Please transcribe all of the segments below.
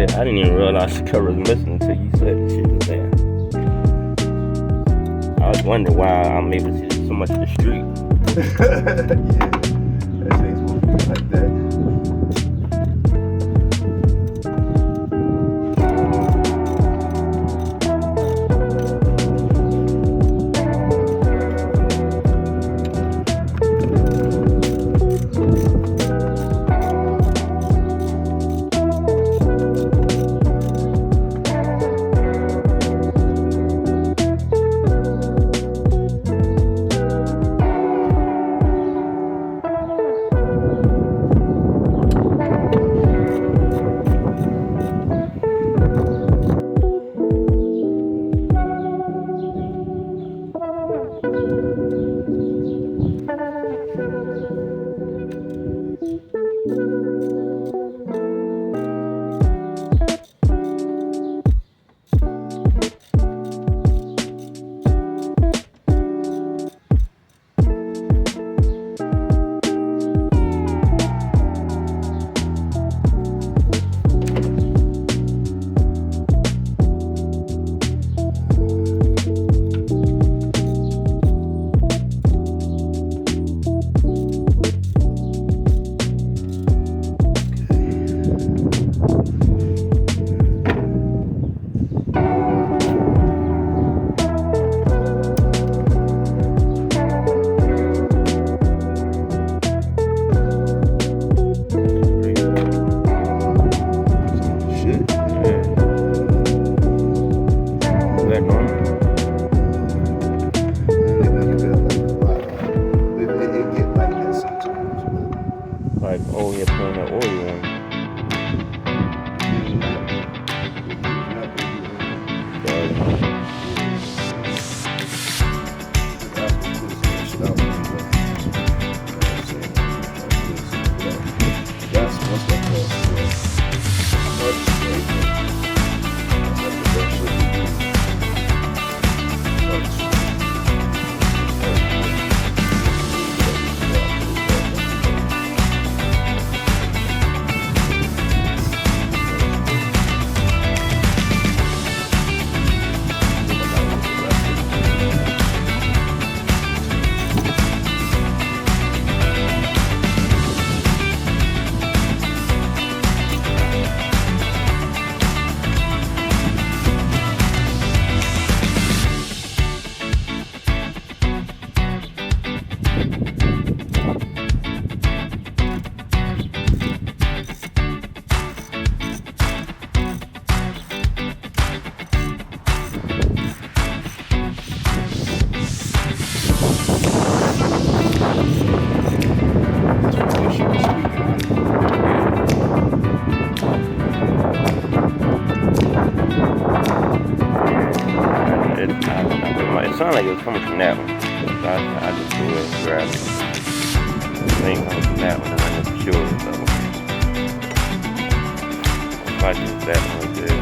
said, I didn't even realize the cover was missing until you said the shit was there. I was wondering why I'm able to see so much of the street. Yeah, that thing's supposed to be like that. It sounded like it was coming from that one. I just threw it and grabbed it. It ain't coming from that one, and I wasn't sure. So if I did that one right there.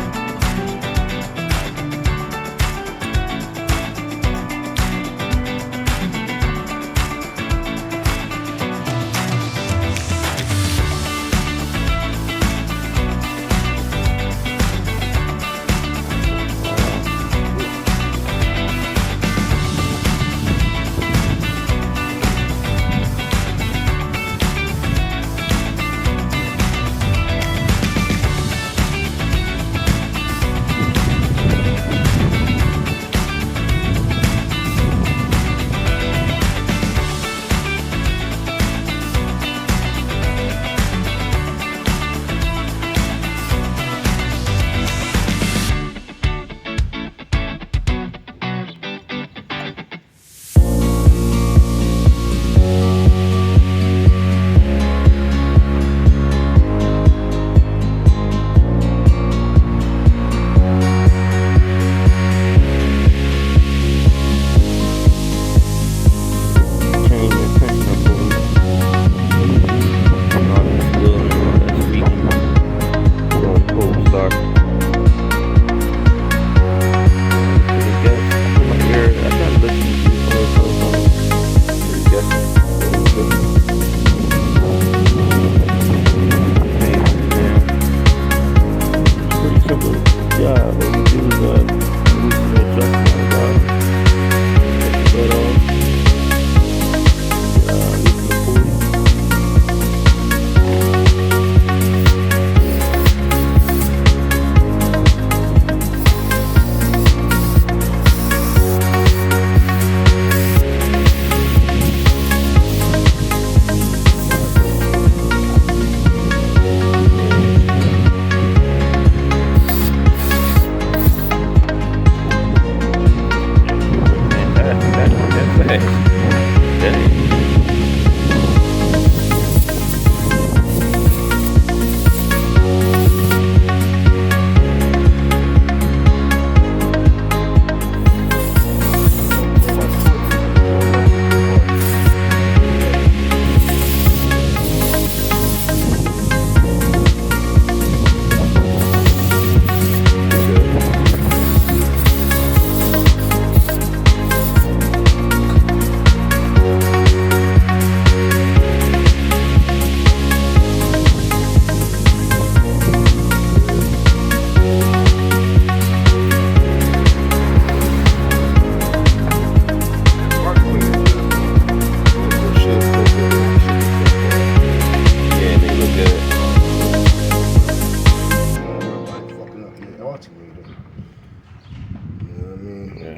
Dang.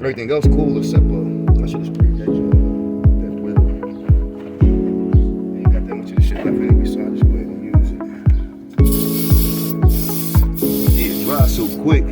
Everything else cool except I should just breathe that wheel. Ain't got that much of the shit left anyway, so I just go ahead and use it. Yeah, it dries so quick.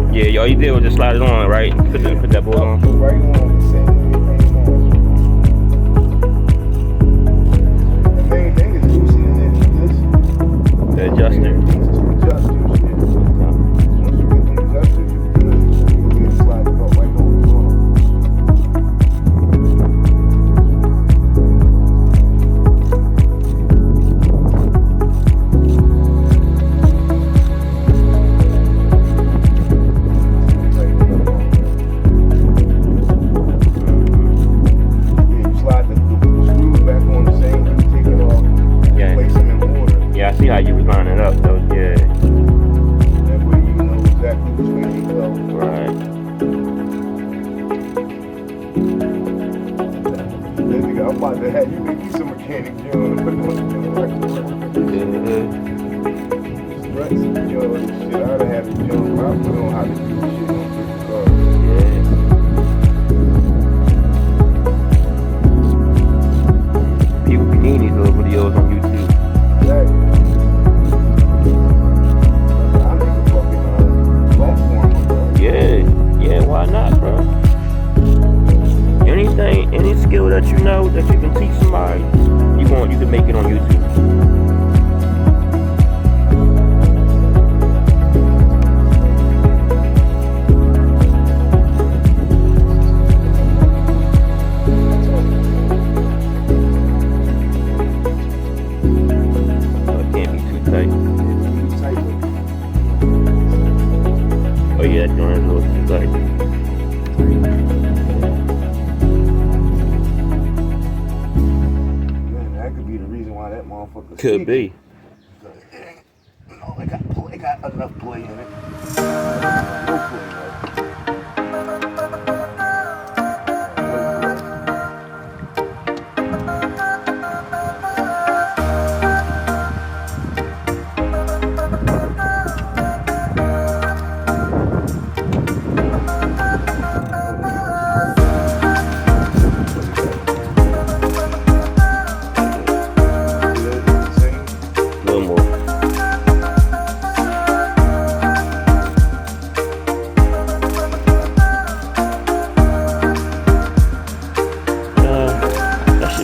Yeah, all you did was just slide it on, right? Put that board on. Right on, the main thing is loosening this. The adjuster. Once you get the adjusters, you're good. You'll be able to slide it right on. I see how you was lining it up, though. Yeah. That way you know exactly which way you go. Right. I'm about to have you make me some mechanic, you know. Struts, you know, shit. I'd have to jump. I put on how to do shit on different cars. Yeah. People be needing these little videos on YouTube. Exactly. Yeah, why not, bro? Any skill that you know that you can teach somebody, you can make it on YouTube. So it can't be too tight. Oh yeah, that joint is a little too tight. Could be. No, I got enough play in it. No play,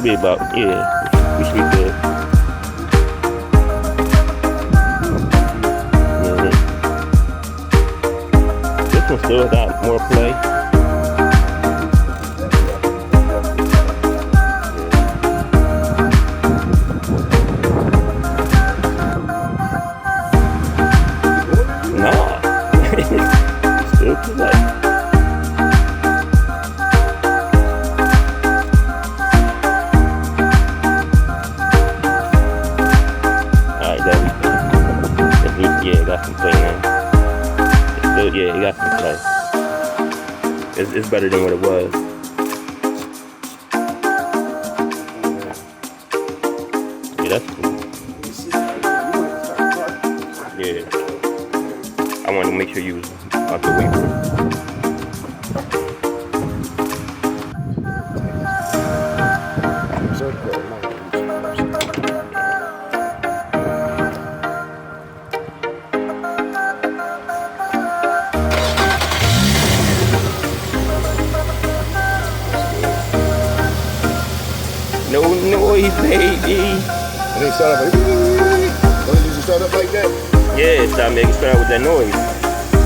be about, yeah, we should be good. This one still got more play. No, still too light. Got some play now. Still, yeah, it got some play. It's better than what it was. that's cool. Yeah. I wanted to make sure you was out the way. No noise, baby. And they start up like, don't you usually start up like that? Yeah, start making start with that noise.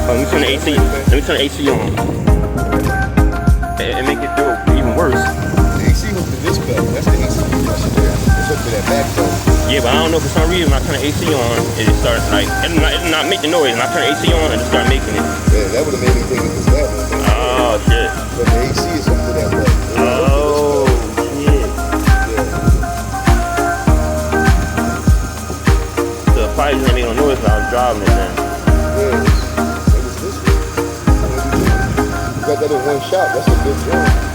Let me turn the AC. Let me turn the AC on. And make it feel even worse. The AC hooked to this belt. That's the AC. It's hooked to that back belt. Yeah, but I don't know, for some reason when I turn the AC on, it just starts like it'll not make the noise. And I turn the AC on and it start making it. Yeah, that would have made me think it was that one. Oh shit. But the AC is hooked to that belt. Oh shit. So the probably didn't make no noise when I was driving it then. Yeah, it was this one. You got that in one shot. That's a good drum.